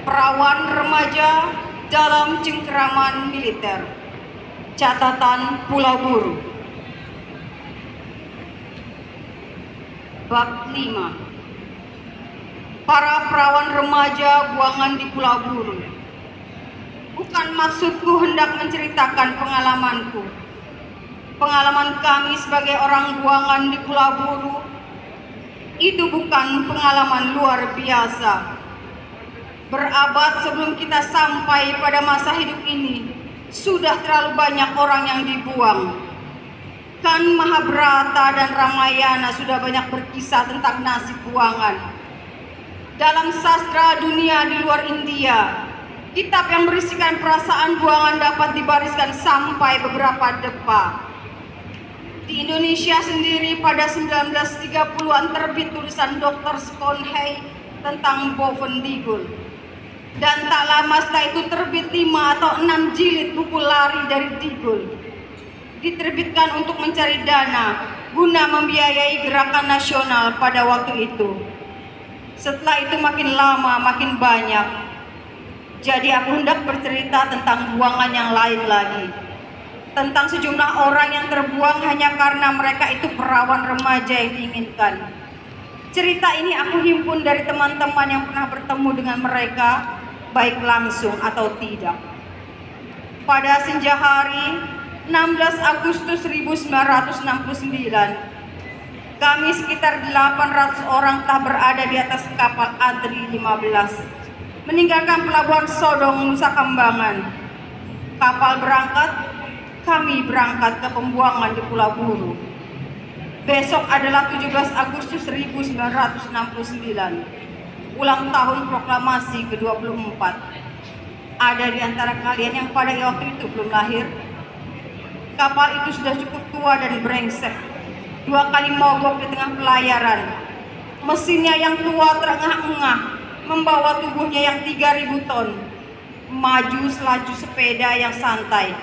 Perawan remaja dalam cengkeraman militer. Catatan Pulau Buru. Bab 5. Para perawan remaja buangan di Pulau Buru. Bukan maksudku hendak menceritakan pengalamanku. Pengalaman kami sebagai orang buangan di Pulau Buru itu bukan pengalaman luar biasa. Berabad sebelum kita sampai pada masa hidup ini, sudah terlalu banyak orang yang dibuang. Kan Mahabharata dan Ramayana sudah banyak berkisah tentang nasib buangan. Dalam sastra dunia di luar India, kitab yang berisikan perasaan buangan dapat dibariskan sampai beberapa depa. Di Indonesia sendiri pada 1930-an terbit tulisan Dr. Skonhei tentang Bovendigul. Dan tak lama setelah itu terbit 5 atau 6 jilid buku lari dari Digul. Diterbitkan untuk mencari dana guna membiayai gerakan nasional pada waktu itu. Setelah itu makin lama makin banyak. Jadi aku hendak bercerita tentang buangan yang lain lagi. Tentang sejumlah orang yang terbuang hanya karena mereka itu perawan remaja yang diinginkan. Cerita ini aku himpun dari teman-teman yang pernah bertemu dengan mereka, baik langsung atau tidak. Pada senja hari 16 Agustus 1969, kami sekitar 800 orang telah berada di atas kapal Adri 15, meninggalkan pelabuhan Sodong, Nusa Kambangan. Kapal berangkat, kami berangkat ke pembuangan di Pulau Buru. Besok adalah 17 Agustus 1969, ulang tahun proklamasi ke-24. Ada di antara kalian yang pada waktu itu belum lahir? Kapal itu sudah cukup tua dan brengsek. 2 kali mogok di tengah pelayaran. Mesinnya yang tua terengah-engah membawa tubuhnya yang 3.000 ton. Maju selaju sepeda yang santai.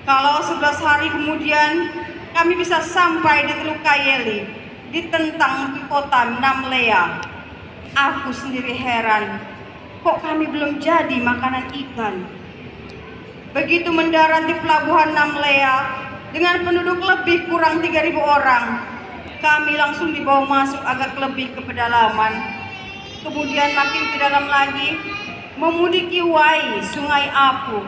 Kalau 11 hari kemudian kami bisa sampai di Teluk Kayeli, ditentang ke kota Namlea. Aku sendiri heran, kok kami belum jadi makanan ikan. Begitu mendarat di pelabuhan Namlea dengan penduduk lebih kurang 3.000 orang, kami langsung dibawa masuk agak lebih ke pedalaman. Kemudian makin ke dalam lagi, memudiki Wai, Sungai Apu,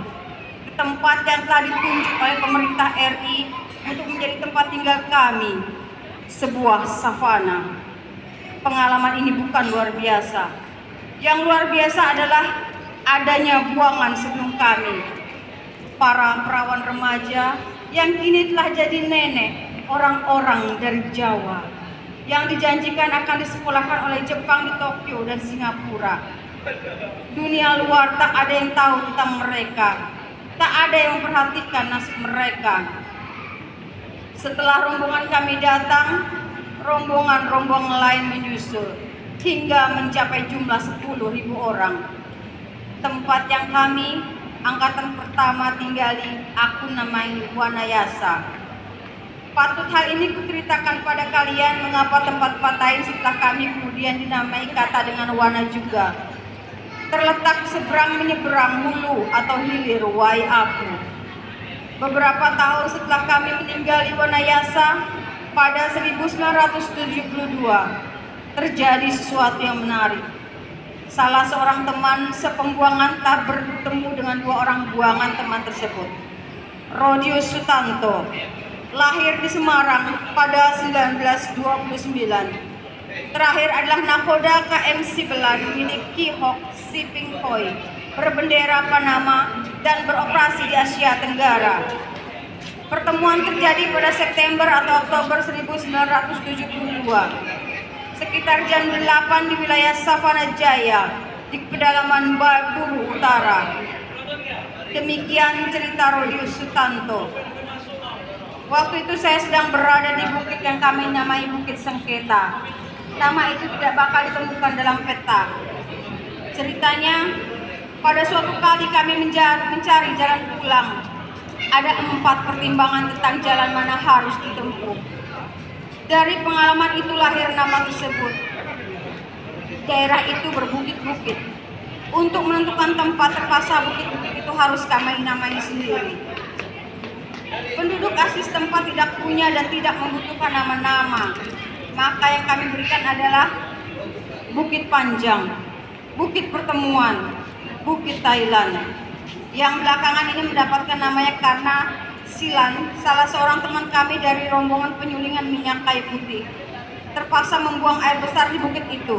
ke tempat yang telah ditunjuk oleh pemerintah RI untuk menjadi tempat tinggal kami, sebuah savana. Pengalaman ini bukan luar biasa. Yang luar biasa adalah adanya buangan sebelum kami. Para perawan remaja yang kini telah jadi nenek, orang-orang dari Jawa, yang dijanjikan akan disekolahkan oleh Jepang di Tokyo dan Singapura. Dunia luar tak ada yang tahu tentang mereka, tak ada yang memperhatikan nasib mereka. Setelah rombongan kami datang, rombongan-rombongan lain menyusul hingga mencapai jumlah 10.000 orang. Tempat yang kami, angkatan pertama, tinggali, aku namai Wanayasa. Patut hal ini kuceritakan pada kalian mengapa tempat lain setelah kami kemudian dinamai kata dengan Wana juga. Terletak seberang menyeberang hulu atau hilir Wai Apu. Beberapa tahun setelah kami meninggali Wanayasa, pada 1972, terjadi sesuatu yang menarik. Salah seorang teman sepembuangan telah bertemu dengan 2 orang buangan teman tersebut. Rodius Sutanto, lahir di Semarang pada 1929. Terakhir adalah nakoda KM Sibelan milik Ki Hok Shipping Koi, berbendera Panama dan beroperasi di Asia Tenggara. Pertemuan terjadi pada September atau Oktober 1972, sekitar jam 8 di wilayah Savana Jaya, di pedalaman Buru Utara. Demikian cerita Rodius Sutanto. Waktu itu saya sedang berada di bukit yang kami namai Bukit Sengketa. Nama itu tidak bakal ditemukan dalam peta. Ceritanya, pada suatu kali kami mencari jalan pulang. Ada 4 pertimbangan tentang jalan mana harus ditempuh. Dari pengalaman itu lahir nama tersebut. Daerah itu berbukit-bukit. Untuk menentukan tempat terpasang bukit-bukit itu harus kami namai sendiri. Penduduk asli setempat tidak punya dan tidak membutuhkan nama-nama. Maka yang kami berikan adalah Bukit Panjang, Bukit Pertemuan, Bukit Thailand. Yang belakangan ini mendapatkan namanya karena Silan, salah seorang teman kami dari rombongan penyulingan minyak kayu putih, terpaksa membuang air besar di bukit itu.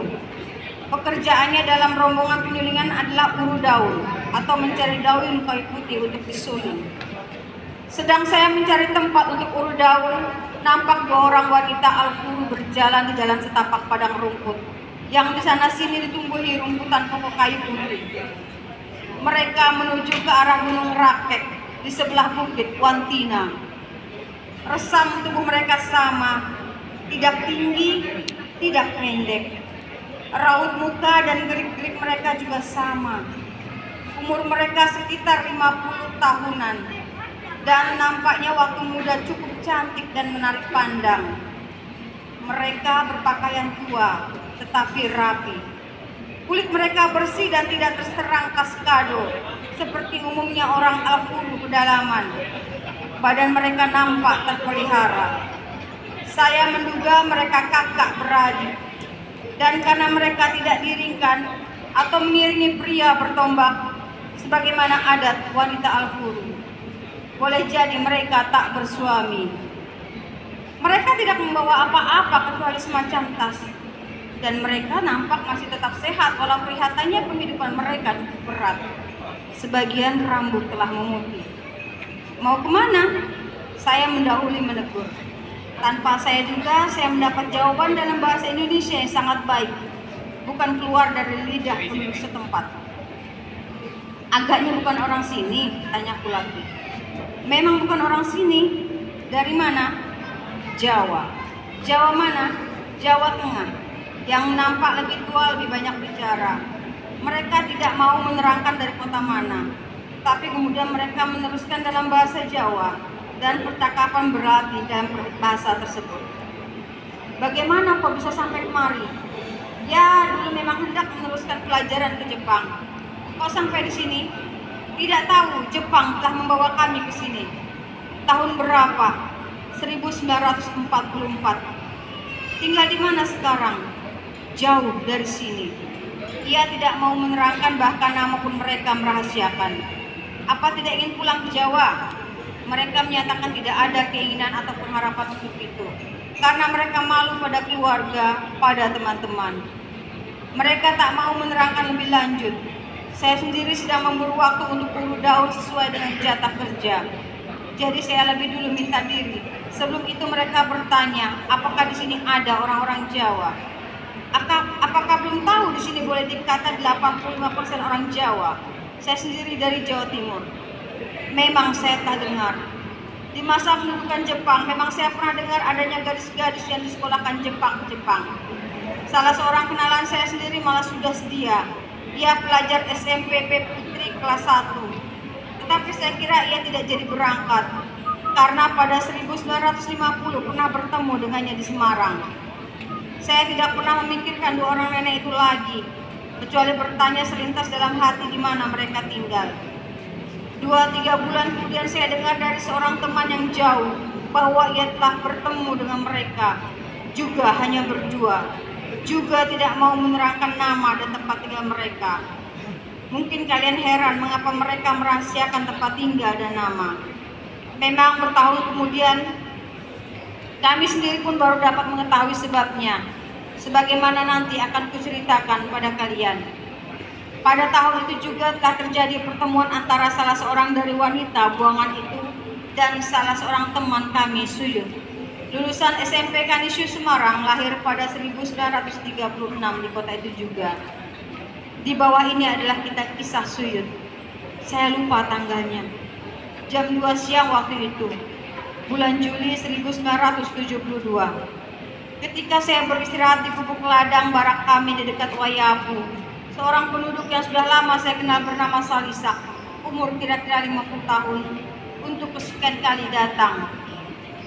Pekerjaannya dalam rombongan penyulingan adalah uru daun atau mencari daun kayu putih untuk disuling. Sedang saya mencari tempat untuk uru daun, nampak dua orang wanita Al-Furu berjalan di jalan setapak padang rumput yang di sana sini ditumbuhi rumputan pokok kayu putih. Mereka menuju ke arah Gunung Rakek di sebelah bukit Wantina. Resam tubuh mereka sama, tidak tinggi, tidak pendek. Raut muka dan gerik-gerik mereka juga sama. Umur mereka sekitar 50 tahunan. Dan nampaknya waktu muda cukup cantik dan menarik pandang. Mereka berpakaian tua, tetapi rapi. Kulit mereka bersih dan tidak terserang kaskado, seperti umumnya orang Al-Furu pedalaman. Badan mereka nampak terpelihara. Saya menduga mereka kakak beradik. Dan karena mereka tidak diringkan atau mengiringi pria bertombak, sebagaimana adat wanita Al-Furu, boleh jadi mereka tak bersuami. Mereka tidak membawa apa-apa kecuali semacam tas. Dan mereka nampak masih tetap sehat walau kelihatannya penghidupan mereka cukup berat. Sebagian rambut telah memutih. Mau kemana? Saya mendahului menegur. Tanpa saya duga, saya mendapat jawaban dalam bahasa Indonesia yang sangat baik. Bukan keluar dari lidah penduduk setempat. Agaknya bukan orang sini, tanyaku lagi. Memang bukan orang sini. Dari mana? Jawa. Jawa mana? Jawa Tengah. Yang nampak lebih tua, lebih banyak bicara. Mereka tidak mau menerangkan dari kota mana. Tapi kemudian mereka meneruskan dalam bahasa Jawa. Dan percakapan berlatih dalam bahasa tersebut. Bagaimana kau bisa sampai kemari? Ya, dulu memang hendak meneruskan pelajaran ke Jepang. Kau sampai di sini? Tidak tahu, Jepang telah membawa kami ke sini. Tahun berapa? 1944. Tinggal di mana sekarang? Jauh dari sini. Ia tidak mau menerangkan, bahkan nama pun mereka merahasiakan. Apa tidak ingin pulang ke Jawa? Mereka menyatakan tidak ada keinginan atau pengharapan untuk itu. Karena mereka malu pada keluarga, pada teman-teman. Mereka tak mau menerangkan lebih lanjut. Saya sendiri sedang memburu waktu untuk uru daun sesuai dengan jatah kerja. Jadi saya lebih dulu minta diri. Sebelum itu mereka bertanya, apakah di sini ada orang-orang Jawa? Apakah belum tahu di sini boleh dikata 85% orang Jawa? Saya sendiri dari Jawa Timur. Memang saya tak dengar. Di masa pendudukan Jepang, memang saya pernah dengar adanya gadis-gadis yang disekolahkan Jepang ke Jepang. Salah seorang kenalan saya sendiri malah sudah sedia. Ia pelajar SMPP Putri kelas 1. Tetapi saya kira ia tidak jadi berangkat. Karena pada 1950 pernah bertemu dengannya di Semarang. Saya tidak pernah memikirkan dua orang nenek itu lagi. Kecuali bertanya selintas dalam hati di mana mereka tinggal. 2-3 bulan kemudian saya dengar dari seorang teman yang jauh bahwa ia telah bertemu dengan mereka. Juga hanya berdua. Juga tidak mau menerangkan nama dan tempat tinggal mereka. Mungkin kalian heran mengapa mereka merahasiakan tempat tinggal dan nama. Memang bertahun kemudian kami sendiri pun baru dapat mengetahui sebabnya. Sebagaimana nanti akan kuceritakan pada kalian. Pada tahun itu juga telah terjadi pertemuan antara salah seorang dari wanita buangan itu dan salah seorang teman kami, Suyun. Lulusan SMP Kanishu Semarang, lahir pada 1936 di kota itu juga. Di bawah ini adalah kisah Suyun. Saya lupa tanggalnya. Jam 2 siang waktu itu, bulan Juli 1972. Ketika saya beristirahat di gubuk ladang barak kami di dekat Wayapu, seorang penduduk yang sudah lama saya kenal bernama Salisa, umur kira-kira 50 tahun, untuk kesekian kali datang.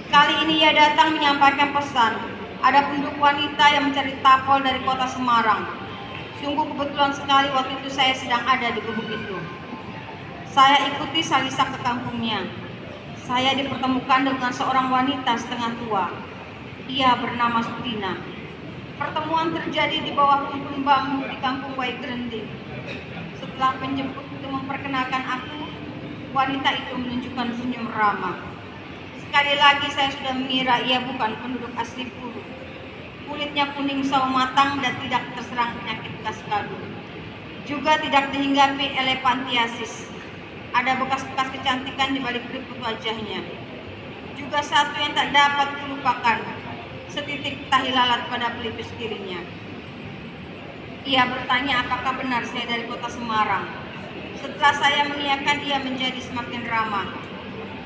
Kali ini ia datang menyampaikan pesan. Ada penduduk wanita yang mencari tapol dari kota Semarang. Sungguh kebetulan sekali waktu itu saya sedang ada di gubuk itu. Saya ikuti Salisa ke kampungnya. Saya dipertemukan dengan seorang wanita setengah tua. Ia bernama Sutina. Pertemuan terjadi di bawah rumpun bambu di kampung Waigrending. Setelah penjemput itu memperkenalkan aku, wanita itu menunjukkan senyum ramah. Sekali lagi saya sudah mengira ia bukan penduduk asli Puru. Kulitnya kuning sawo matang dan tidak terserang penyakit kaskado. Juga tidak dihinggapi elefantiasis. Ada bekas-bekas kecantikan di balik keriput wajahnya. Juga satu yang tak dapat dilupakan, setitik tahi lalat pada pelipis kirinya. Ia bertanya apakah benar saya dari kota Semarang. Setelah saya mengiyakan, ia menjadi semakin ramah.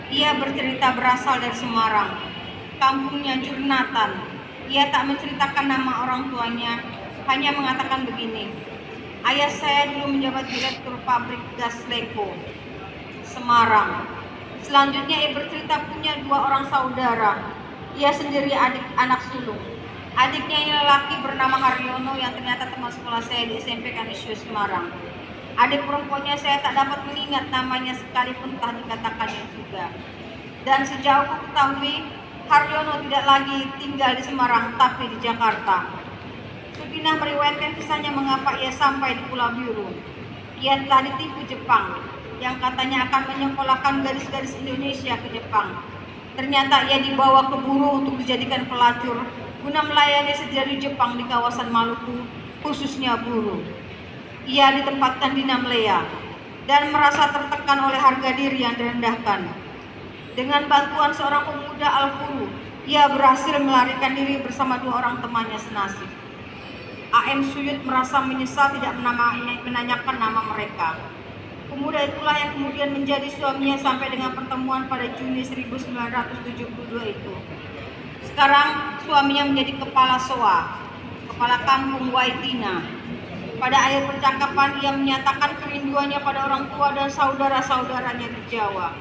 Ia bercerita berasal dari Semarang, kampungnya Jurnatan. Ia tak menceritakan nama orang tuanya, hanya mengatakan begini: ayah saya dulu menjabat direktur pabrik gas Leko, Semarang. Selanjutnya ia bercerita punya 2 orang saudara. Ia sendiri anak sulung. Adiknya yang lelaki bernama Haryono yang ternyata teman sekolah saya di SMP Kanisius Semarang. Adik perempuannya saya tak dapat mengingat namanya sekalipun telah dikatakannya juga. Dan sejauh ku ketahui, Haryono tidak lagi tinggal di Semarang tapi di Jakarta. Sutina meriwayatkan kisahnya mengapa ia sampai di Pulau Biru. Ia telah ditipu Jepang yang katanya akan menyekolahkan gadis-gadis Indonesia ke Jepang. Ternyata ia dibawa ke Buru untuk dijadikan pelacur guna melayani sejadi Jepang di kawasan Maluku, khususnya Buru. Ia ditempatkan di Namlea dan merasa tertekan oleh harga diri yang direndahkan. Dengan bantuan seorang pemuda Al-Furu, ia berhasil melarikan diri bersama 2 orang temannya senasib. A.M. Suyut merasa menyesal tidak menanyakan nama mereka. Pemuda itulah yang kemudian menjadi suaminya sampai dengan pertemuan pada Juni 1972 itu. Sekarang suaminya menjadi kepala SOA, kepala kampung Waitina. Pada akhir percakapan ia menyatakan kerinduannya pada orang tua dan saudara-saudaranya di Jawa.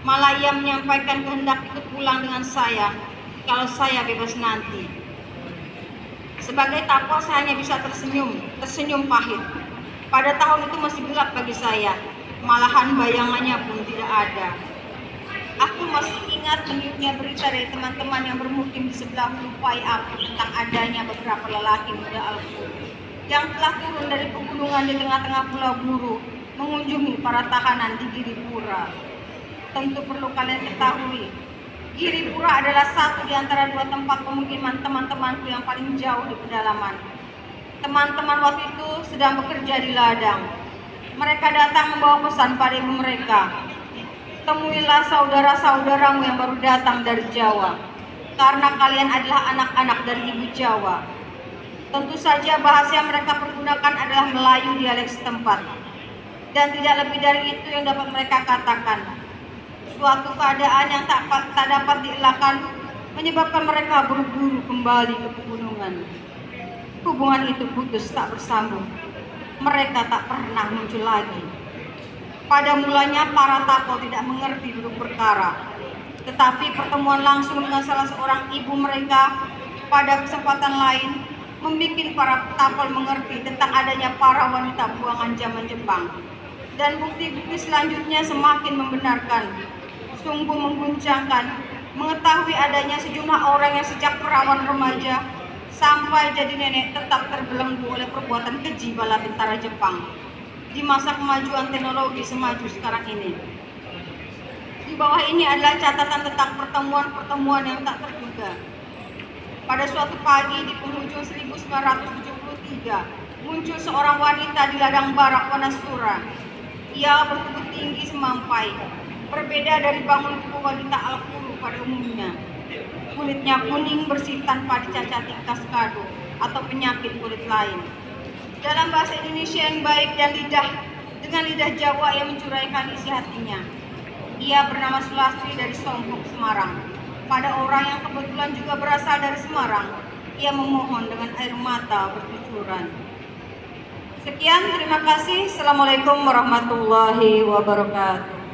Malah ia menyampaikan kehendak ikut pulang dengan saya kalau saya bebas nanti. Sebagai tapal saya hanya bisa tersenyum pahit. Pada tahun itu masih gelap bagi saya, malahan bayangannya pun tidak ada. Aku masih ingat meniupnya berita dari teman-teman yang bermukim di sebelah hulu Pai Api tentang adanya beberapa lelaki muda Al-Furu yang telah turun dari pegunungan di tengah-tengah Pulau Buru mengunjungi para tahanan di Giripura. Tentu perlu kalian ketahui, Giripura adalah satu di antara 2 tempat pemukiman teman-temanku yang paling jauh di pedalaman. Teman-teman waktu itu sedang bekerja di ladang. Mereka datang membawa pesan pada ibu mereka, temuilah saudara-saudaramu yang baru datang dari Jawa, karena kalian adalah anak-anak dari ibu Jawa. Tentu saja bahasa yang mereka pergunakan adalah Melayu dialek setempat, dan tidak lebih dari itu yang dapat mereka katakan. Suatu keadaan yang tak dapat dielakkan menyebabkan mereka buru-buru kembali ke pegunungan. Hubungan itu putus tak bersambung. Mereka tak pernah muncul lagi. Pada mulanya para tapal tidak mengerti duduk perkara, tetapi pertemuan langsung dengan salah seorang ibu mereka pada kesempatan lain membuat para tapal mengerti tentang adanya para wanita buangan zaman Jepang. Dan bukti-bukti selanjutnya semakin membenarkan. Sungguh mengguncangkan mengetahui adanya sejumlah orang yang sejak perawan remaja sampai jadi nenek tetap terbelenggu oleh perbuatan keji bala tentara Jepang di masa kemajuan teknologi semaju sekarang ini. Di bawah ini adalah catatan tentang pertemuan-pertemuan yang tak terduga. Pada suatu pagi di penghujung 1973, muncul seorang wanita di ladang barak Wanasura. Ia bertubuh tinggi semampai, berbeda dari bangun tubuh wanita Al-Furu pada umumnya. Kulitnya kuning bersih tanpa dicacati kaskado atau penyakit kulit lain. Dalam bahasa Indonesia yang baik dan dengan lidah Jawa yang mencurahkan isi hatinya. Ia bernama Sulastri dari Sompok, Semarang. Pada orang yang kebetulan juga berasal dari Semarang, ia memohon dengan air mata bercucuran. Sekian, terima kasih. Assalamualaikum warahmatullahi wabarakatuh.